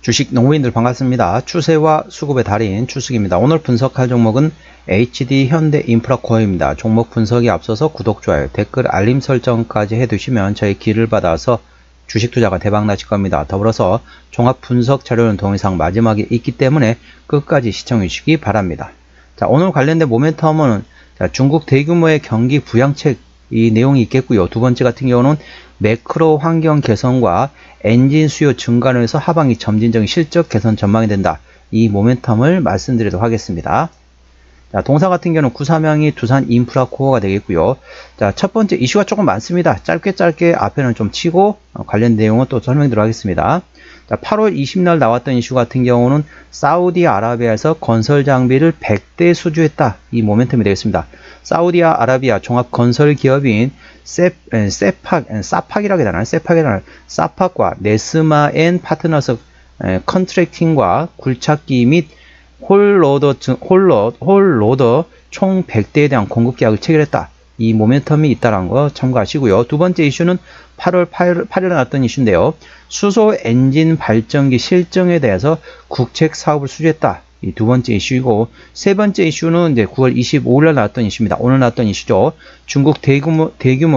주식 농부인들 반갑습니다. 추세와 수급의 달인 추석입니다. 오늘 분석할 종목은 HD 현대인프라코어입니다. 종목 분석에 앞서서 구독, 좋아요, 댓글, 알림 설정까지 해두시면 저희 길을 받아서 주식 투자가 대박 나실 겁니다. 더불어서 종합 분석 자료는 동영상 마지막에 있기 때문에 끝까지 시청해 주시기 바랍니다. 자, 오늘 관련된 모멘텀은 중국 대규모의 경기 부양책 이 내용이 있겠고요. 두 번째 같은 경우는 매크로 환경 개선과 엔진 수요 증가로 해서 하반기 점진적인 실적 개선 전망이 된다. 이 모멘텀을 말씀드리도록 하겠습니다. 자, 동사 같은 경우는 구사명이 두산 인프라 코어가 되겠고요. 자, 첫 번째 이슈가 조금 많습니다. 짧게 앞에는 좀 치고 관련 내용은 또 설명드리도록 하겠습니다. 자, 8월 20일 나왔던 이슈 같은 경우는 사우디아라비아에서 건설 장비를 100대 수주했다. 이 모멘텀이 되겠습니다. 사우디아라비아 종합 건설 기업인 사팍이라고 해야 되나요? 사팍과 네스마 앤 파트너스 컨트랙팅과 굴착기 및 홀로더 총 100대에 대한 공급 계약을 체결했다. 이 모멘텀이 있다는 거 참고하시고요. 두 번째 이슈는 8월 8일에 나왔던 이슈인데요. 수소 엔진 발전기 실증에 대해서 국책 사업을 수주했다. 이 두 번째 이슈이고, 세 번째 이슈는 이제 9월 25일에 나왔던 이슈입니다. 오늘 나왔던 이슈죠. 중국 대규모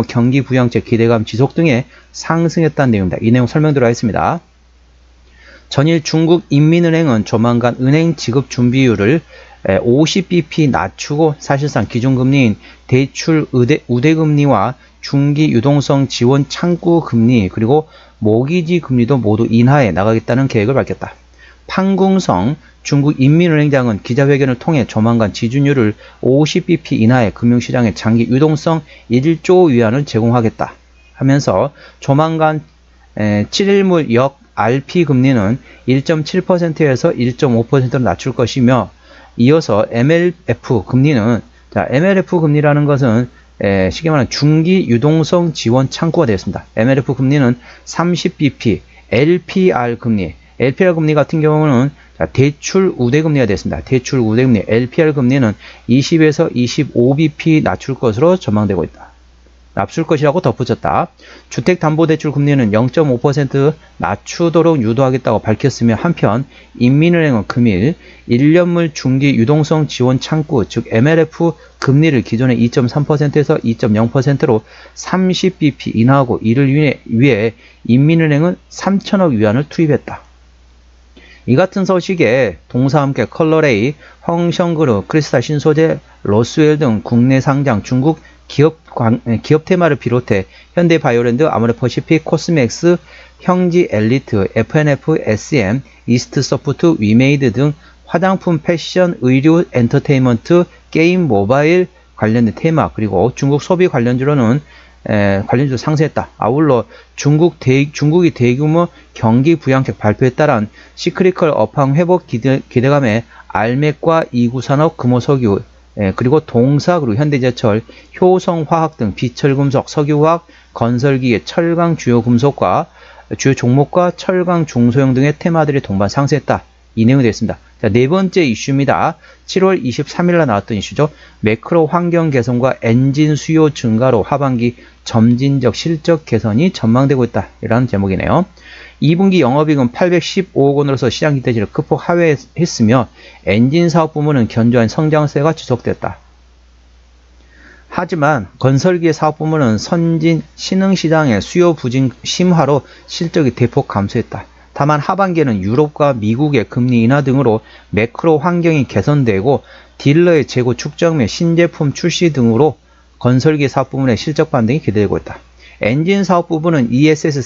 경기 부양책 기대감 지속 등에 상승했다는 내용입니다. 이 내용 설명드리도록 하겠습니다. 전일 중국인민은행은 조만간 은행 지급 준비율을 50bp 낮추고 사실상 기준금리인 대출 우대금리와 중기 유동성 지원 창구 금리 그리고 모기지 금리도 모두 인하해 나가겠다는 계획을 밝혔다. 판궁성 중국인민은행장은 기자회견을 통해 조만간 지준율을 50bp 인하해 금융시장에 장기 유동성 1조 위안을 제공하겠다 하면서 조만간 7일물 역 RP 금리는 1.7%에서 1.5%로 낮출 것이며 이어서 MLF 금리는 MLF 금리라는 것은 쉽게 말하면 중기 유동성 지원 창구가 되었습니다. MLF 금리는 30bp, LPR 금리 같은 경우는 대출 우대금리가 되었습니다. 대출 우대금리 LPR 금리는 20에서 25bp 낮출 것으로 전망되고 있다. 낮출 것이라고 덧붙였다. 주택담보대출 금리는 0.5% 낮추도록 유도하겠다고 밝혔으며 한편 인민은행은 금일 1년물 중기 유동성 지원 창구 즉 MLF 금리를 기존의 2.3%에서 2.0%로 30bp 인하하고 이를 위해 인민은행은 3천억 위안을 투입했다. 이 같은 소식에 동사와 함께 컬러레이, 헝성그룹, 크리스탈 신소재, 로스웰 등 국내 상장 중국 기업 테마를 비롯해 현대바이오랜드, 아모레퍼시픽, 코스맥스, 형지 엘리트, FNF, SM, 이스트소프트, 위메이드 등 화장품, 패션, 의류, 엔터테인먼트, 게임, 모바일 관련된 테마 그리고 중국 소비 관련주로는 관련주 상승했다. 아울러 중국이 대규모 경기 부양책 발표에 따른 시크리컬 업황 회복 기대감에 알맥과 이구산업, 금호석유 그리고 동사 그리고 현대제철, 효성화학 등 비철금속, 석유화학, 건설기계, 철강 주요 금속과 주요 종목과 철강 중소형 등의 테마들이 동반 상승했다. 이 내용이 되겠습니다. 자, 네 번째 이슈입니다. 7월 23일에 나왔던 이슈죠. 매크로 환경 개선과 엔진 수요 증가로 하반기 점진적 실적 개선이 전망되고 있다. 이라는 제목이네요. 2분기 영업이익은 815억 원으로서 시장 기대치를 크폭 하회했으며 엔진 사업 부문은 견조한 성장세가 지속됐다. 하지만 건설기의 사업 부문은 선진 신흥시장의 수요 부진 심화로 실적이 대폭 감소했다. 다만 하반기에는 유럽과 미국의 금리 인하 등으로 매크로 환경이 개선되고 딜러의 재고 축적 및 신제품 출시 등으로 건설기 사업 부문의 실적 반등이 기대되고 있다. 엔진 사업 부분은 ESS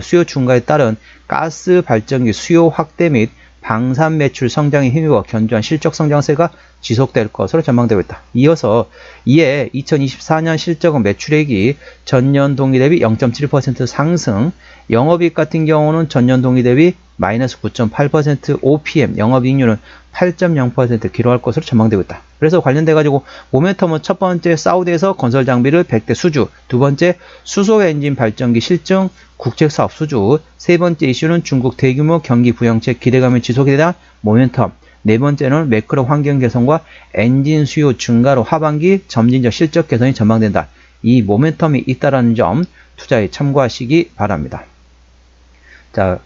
수요 증가에 따른 가스 발전기 수요 확대 및 방산 매출 성장에 힘입어 견조한 실적 성장세가 지속될 것으로 전망되고 있다. 이에 2024년 실적은 매출액이 전년 동기 대비 0.7% 상승, 영업이익 같은 경우는 전년 동기 대비 마이너스 9.8%, OPM, 영업이익률은 8.0% 기록할 것으로 전망되고 있다. 그래서 관련돼 가지고 모멘텀은 첫 번째 사우디에서 건설 장비를 100대 수주, 두 번째 수소 엔진 발전기 실증 국책 사업 수주, 세 번째 이슈는 중국 대규모 경기 부양책 기대감의 지속에 대한 모멘텀, 네 번째는 매크로 환경 개선과 엔진 수요 증가로 하반기 점진적 실적 개선이 전망된다. 이 모멘텀이 있다라는 점 투자에 참고하시기 바랍니다. 자,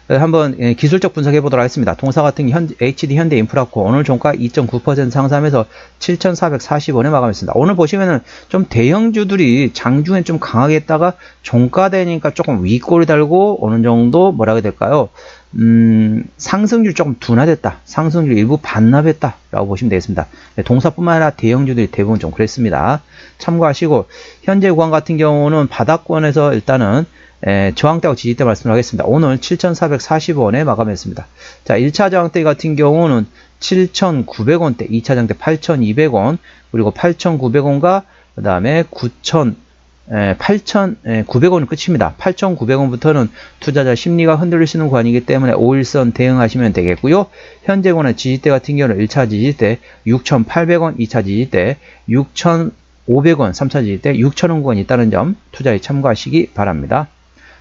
한번 기술적 분석해 보도록 하겠습니다. 동사 같은 HD 현대인프라코 오늘 종가 2.9% 상승하면서 7,440원에 마감했습니다. 오늘 보시면은 좀 대형주들이 장중에 좀 강하게 했다가 종가 되니까 조금 윗골이 달고 어느 정도 뭐라 해야 될까요? 상승률 조금 둔화됐다. 상승률 일부 반납했다. 라고 보시면 되겠습니다. 동사뿐만 아니라 대형주들이 대부분 좀 그랬습니다. 참고하시고 현재 구간 같은 경우는 바닥권에서 일단은 저항대하고 지지대 말씀을 하겠습니다. 오늘 7,440원에 마감했습니다. 자, 1차 저항대 같은 경우는 7,900원대, 2차 저항대 8,200원, 그리고 8,900원과 그 다음에 8,900원은 끝입니다. 8,900원부터는 투자자 심리가 흔들릴 수 있는 구간이기 때문에 5일선 대응하시면 되겠고요. 현재 구간의 지지대 같은 경우는 1차 지지대 6,800원, 2차 지지대 6,500원, 3차 지지대 6,000원 구간이 있다는 점 투자에 참고하시기 바랍니다.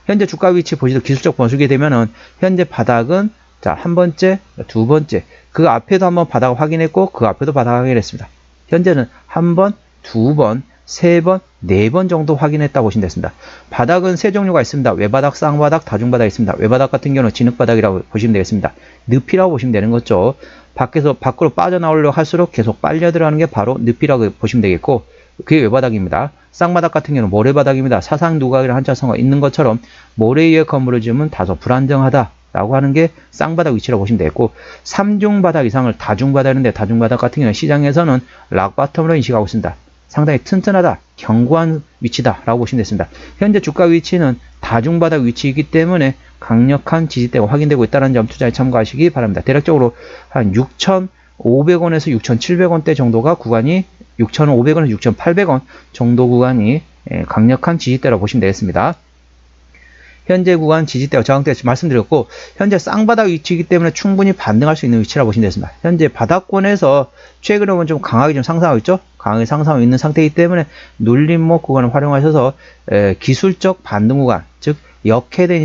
현재 주가 위치 보시도 기술적 보시게 되면은 현재 바닥은 자, 한 번째, 두 번째, 그 앞에도 한번 바닥 확인했고 그 앞에도 바닥 확인했습니다. 현재는 한 번, 두 번, 세 번, 네 번 정도 확인했다고 보시면 되겠습니다. 바닥은 세 종류가 있습니다. 외바닥, 쌍바닥, 다중바닥이 있습니다. 외바닥 같은 경우는 진흙바닥이라고 보시면 되겠습니다. 늪이라고 보시면 되는 거죠. 밖으로 빠져나오려고 할수록 계속 빨려 들어가는 게 바로 늪이라고 보시면 되겠고, 그게 외바닥입니다. 쌍바닥 같은 경우는 모래바닥입니다. 사상 누각이라는 한자성어가 있는 것처럼 모래 위에 건물을 지으면 다소 불안정하다 라고 하는 게 쌍바닥 위치라고 보시면 되겠고, 3중바닥 이상을 다중바닥인데 다중바닥 같은 경우는 시장에서는 락바텀으로 인식하고 있습니다. 상당히 튼튼하다, 견고한 위치다 라고 보시면 되겠습니다. 현재 주가 위치는 다중바닥 위치이기 때문에 강력한 지지대가 확인되고 있다는 점 투자에 참고하시기 바랍니다. 대략적으로 한 6,500원에서 6,700원대 정도가 구간이 6,500원에서 6,800원 정도 구간이 강력한 지지대라고 보시면 되겠습니다. 현재 구간 지지대와 저항대 말씀드렸고, 현재 쌍바닥 위치이기 때문에 충분히 반등할 수 있는 위치라고 보시면 되겠습니다. 현재 바닥권에서 최근에 보면 좀 강하게 좀 상승하고 있죠. 강하게 상승하고 있는 상태이기 때문에 눌림목 구간을 활용하셔서 기술적 반등 구간, 즉 역해된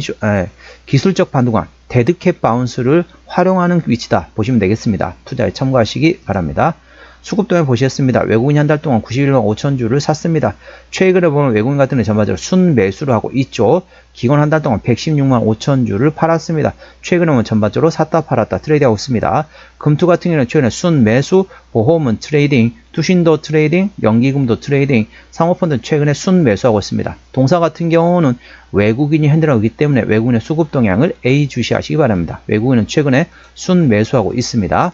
기술적 반등 구간, 데드캣 바운스를 활용하는 위치다 보시면 되겠습니다. 투자에 참고하시기 바랍니다. 수급동에 보셨습니다. 외국인이 한 달 동안 91만 5천 주를 샀습니다. 최근에 보면 외국인 같은 경우는 전반적으로 순매수를 하고 있죠. 기관 한 달 동안 116만 5천 주를 팔았습니다. 최근에 보면 전반적으로 샀다 팔았다 트레이드하고 있습니다. 금투 같은 경우는 최근에 순매수, 보험은 트레이딩, 투신도 트레이딩, 연기금도 트레이딩, 사모펀드는 최근에 순매수하고 있습니다. 동사 같은 경우는 외국인이 핸들하고 있기 때문에 외국인의 수급 동향을 A 주시하시기 바랍니다. 외국인은 최근에 순매수하고 있습니다.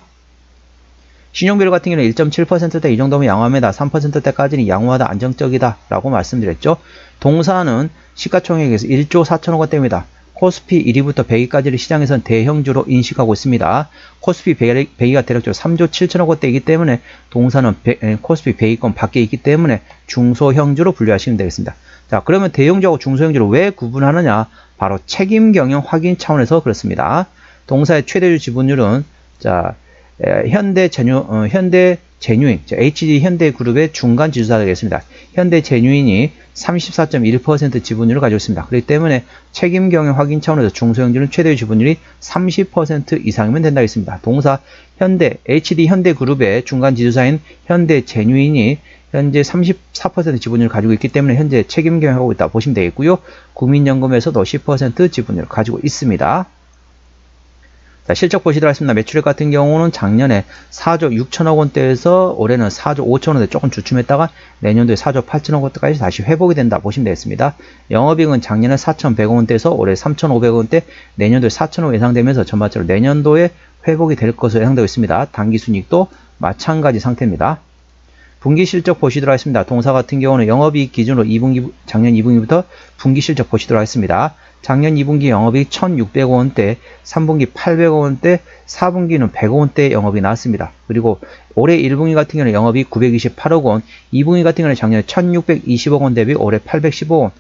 신용비율 같은 경우는 1.7%대 이 정도면 양호합니다. 3%대까지는 양호하다, 안정적이다 라고 말씀드렸죠. 동사는 시가총액에서 1조 4천억 원대입니다. 코스피 1위부터 100위까지를 시장에서는 대형주로 인식하고 있습니다. 코스피 100위가 대략적으로 3조 7천억 원대이기 때문에 동사는 코스피 100위권 밖에 있기 때문에 중소형주로 분류하시면 되겠습니다. 자, 그러면 대형주하고 중소형주를 왜 구분하느냐? 바로 책임 경영 확인 차원에서 그렇습니다. 동사의 최대주 지분율은 자, 현대 제뉴인, HD 현대그룹의 중간 지주사가 되겠습니다. 현대 제뉴인이 34.1% 지분율을 가지고 있습니다. 그렇기 때문에 책임 경영 확인 차원에서 중소형주는 최대 지분율이 30% 이상이면 된다 했습니다. 동사 HD 현대그룹의 중간 지주사인 현대 제뉴인이 현재 34% 지분율을 가지고 있기 때문에 현재 책임 경영하고 있다 보시면 되겠고요. 국민연금에서도 10% 지분율을 가지고 있습니다. 자, 실적 보시도록 하겠습니다. 매출액 같은 경우는 작년에 4조 6천억 원대에서 올해는 4조 5천억 원대 조금 주춤했다가 내년도에 4조 8천억 원대까지 다시 회복이 된다 보시면 되겠습니다. 영업이익은 작년에 4,100억 원대에서 올해 3,500억 원대, 내년도에 4천억 원 예상되면서 전반적으로 내년도에 회복이 될 것으로 예상되고 있습니다. 당기순이익도 마찬가지 상태입니다. 분기 실적 보시도록 하겠습니다. 동사 같은 경우는 영업이익 기준으로 작년 2분기부터 분기 실적 보시도록 하겠습니다. 작년 2분기 영업이익 1,600억 원대, 3분기 800억 원대, 4분기는 100억 원대 영업이 나왔습니다. 그리고 올해 1분기 같은 경우는 영업이익 928억 원, 2분기 같은 경우는 작년에 1,620억 원 대비 올해 815억 원,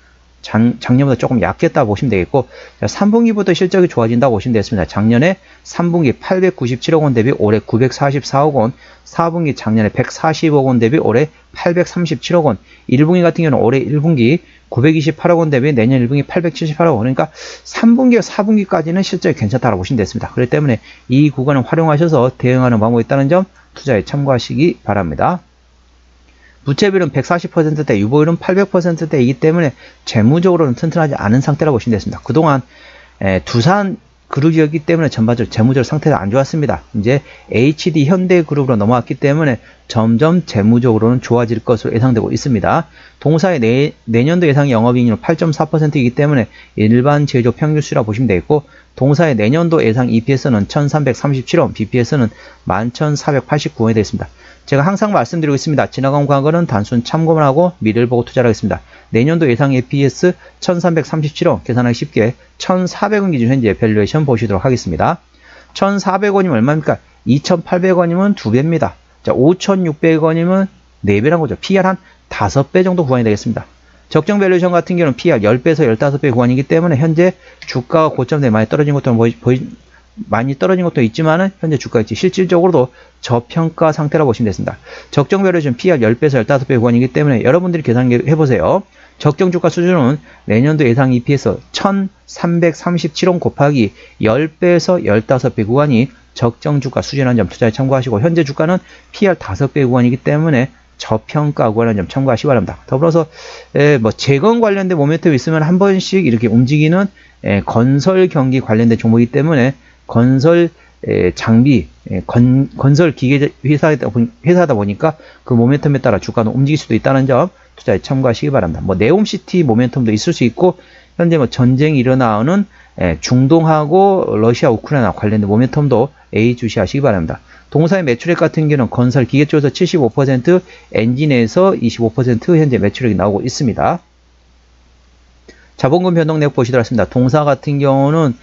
작년보다 조금 약했다 보시면 되겠고, 3분기부터 실적이 좋아진다고 보시면 되겠습니다. 작년에 3분기 897억 원 대비 올해 944억 원, 4분기 작년에 140억 원 대비 올해 837억 원, 1분기 같은 경우는 올해 1분기 928억 원 대비 내년 1분기 878억 원, 그러니까 3분기와 4분기까지는 실적이 괜찮다고 보시면 됐습니다. 그렇기 때문에 이 구간을 활용하셔서 대응하는 방법이 있다는 점 투자에 참고하시기 바랍니다. 부채비율은 140%대, 유보율은 800%대이기 때문에 재무적으로는 튼튼하지 않은 상태라고 보시면 되겠습니다. 그동안 두산 그룹이었기 때문에 전반적으로 재무적으로 상태가 안 좋았습니다. 이제 HD 현대그룹으로 넘어왔기 때문에 점점 재무적으로는 좋아질 것으로 예상되고 있습니다. 동사의 내년도 예상 영업이익률은 8.4%이기 때문에 일반 제조 평균 수치라고 보시면 되겠고, 동사의 내년도 예상 EPS는 1337원, BPS는 11489원이 되겠습니다. 제가 항상 말씀드리고 있습니다. 지나간 과거는 단순 참고만 하고 미래를 보고 투자를 하겠습니다. 내년도 예상 EPS 1337원, 계산하기 쉽게 1400원 기준 현재 밸류에이션 보시도록 하겠습니다. 1400원이면 얼마입니까? 2800원이면 2배입니다. 자, 5600원이면 4배란 거죠. PR 한 5배 정도 구간이 되겠습니다. 적정 밸류에이션 같은 경우는 PR 10배에서 15배 구간이기 때문에 현재 주가가 고점대에 많이 떨어진 것도 있지만은 현재 주가일지 실질적으로도 저평가 상태라고 보시면 되겠습니다. 적정 밸류에이션 PR 10배에서 15배 구간이기 때문에 여러분들이 계산해 보세요. 적정 주가 수준은 내년도 예상 EPS 1337원 곱하기 10배에서 15배 구간이 적정 주가 수준이라는 점 투자에 참고하시고, 현재 주가는 PR 5배 구간이기 때문에 저평가 구간이라는 점 참고하시기 바랍니다. 더불어서 재건 관련된 모멘텀이 있으면 한 번씩 이렇게 움직이는 건설 경기 관련된 종목이기 때문에 건설 장비, 건설 기계 회사다 보니까 그 모멘텀에 따라 주가는 움직일 수도 있다는 점 투자에 참고하시기 바랍니다. 네옴시티 모멘텀도 있을 수 있고, 현재 전쟁이 일어나는 중동하고 러시아, 우크라이나 관련된 모멘텀도 예의주시하시기 바랍니다. 동사의 매출액 같은 경우는 건설 기계 쪽에서 75%, 엔진에서 25% 현재 매출액이 나오고 있습니다. 자본금 변동 내역 보시도록 하겠습니다. 동사 같은 경우는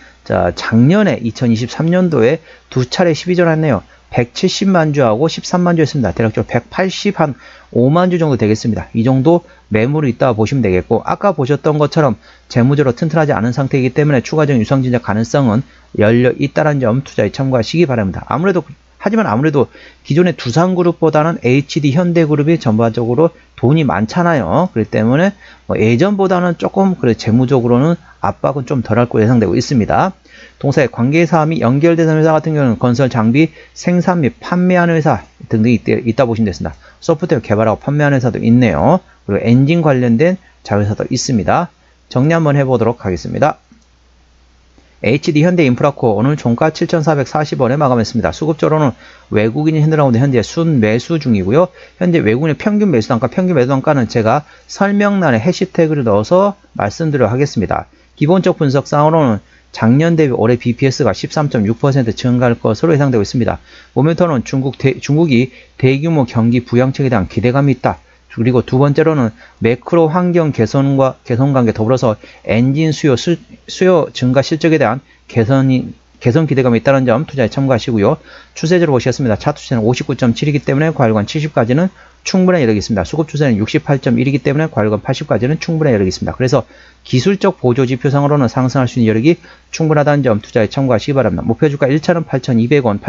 작년에 2023년도에 두 차례 12전 했네요. 170만 주하고 13만 주 했습니다. 대략적으로 185만 주 정도 되겠습니다. 이 정도 매물이 있다고 보시면 되겠고, 아까 보셨던 것처럼 재무적으로 튼튼하지 않은 상태이기 때문에 추가적인 유상 진작 가능성은 열려 있다는 점 투자에 참고하시기 바랍니다. 하지만 아무래도 기존의 두산그룹보다는 HD 현대그룹이 전반적으로 돈이 많잖아요. 그렇기 때문에 예전보다는 조금 재무적으로는 압박은 좀 덜할 것으로 예상되고 있습니다. 동사의 관계사항이 연결되는 회사 같은 경우는 건설 장비 생산 및 판매하는 회사 등등이 있다 보시면 되겠습니다. 소프트웨어 개발하고 판매하는 회사도 있네요. 그리고 엔진 관련된 자회사도 있습니다. 정리 한번 해보도록 하겠습니다. HD 현대인프라코어 오늘 종가 7,440원에 마감했습니다. 수급적으로는 외국인이 핸들라운드 현재 순매수 중이고요. 현재 외국인의 평균 매수 단가, 평균 매수 단가는 제가 설명란에 해시태그를 넣어서 말씀드리도록 하겠습니다. 기본적 분석상으로는 작년 대비 올해 BPS가 13.6% 증가할 것으로 예상되고 있습니다. 모멘텀은 중국이 대규모 경기 부양책에 대한 기대감이 있다. 그리고 두 번째로는 매크로 환경 개선 관계 더불어서 엔진 수요 증가 실적에 대한 개선 기대감이 있다는 점 투자에 참고하시고요. 추세적으로 보시겠습니다. 차트 추세는 59.7이기 때문에 과열관 70까지는 충분한 여력이 있습니다. 수급 추세는 68.1이기 때문에 과열관 80까지는 충분한 여력이 있습니다. 그래서 기술적 보조 지표상으로는 상승할 수 있는 여력이 충분하다는 점 투자에 참고하시기 바랍니다. 목표주가 1차는 8,200원,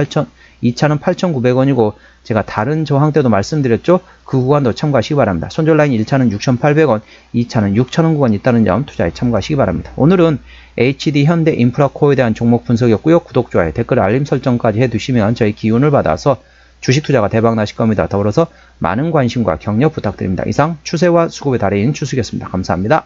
2차는 8,900원이고 제가 다른 저항 때도 말씀드렸죠. 그 구간도 참고하시기 바랍니다. 손절 라인 1차는 6,800원, 2차는 6,000원 구간이 있다는 점 투자에 참고하시기 바랍니다. 오늘은 HD 현대인프라코어에 대한 종목 분석이었고요. 구독, 좋아요, 댓글, 알림 설정까지 해두시면 저희 기운을 받아서 주식 투자가 대박 나실 겁니다. 더불어서 많은 관심과 격려 부탁드립니다. 이상 추세와 수급의 달인 추수였습니다. 감사합니다.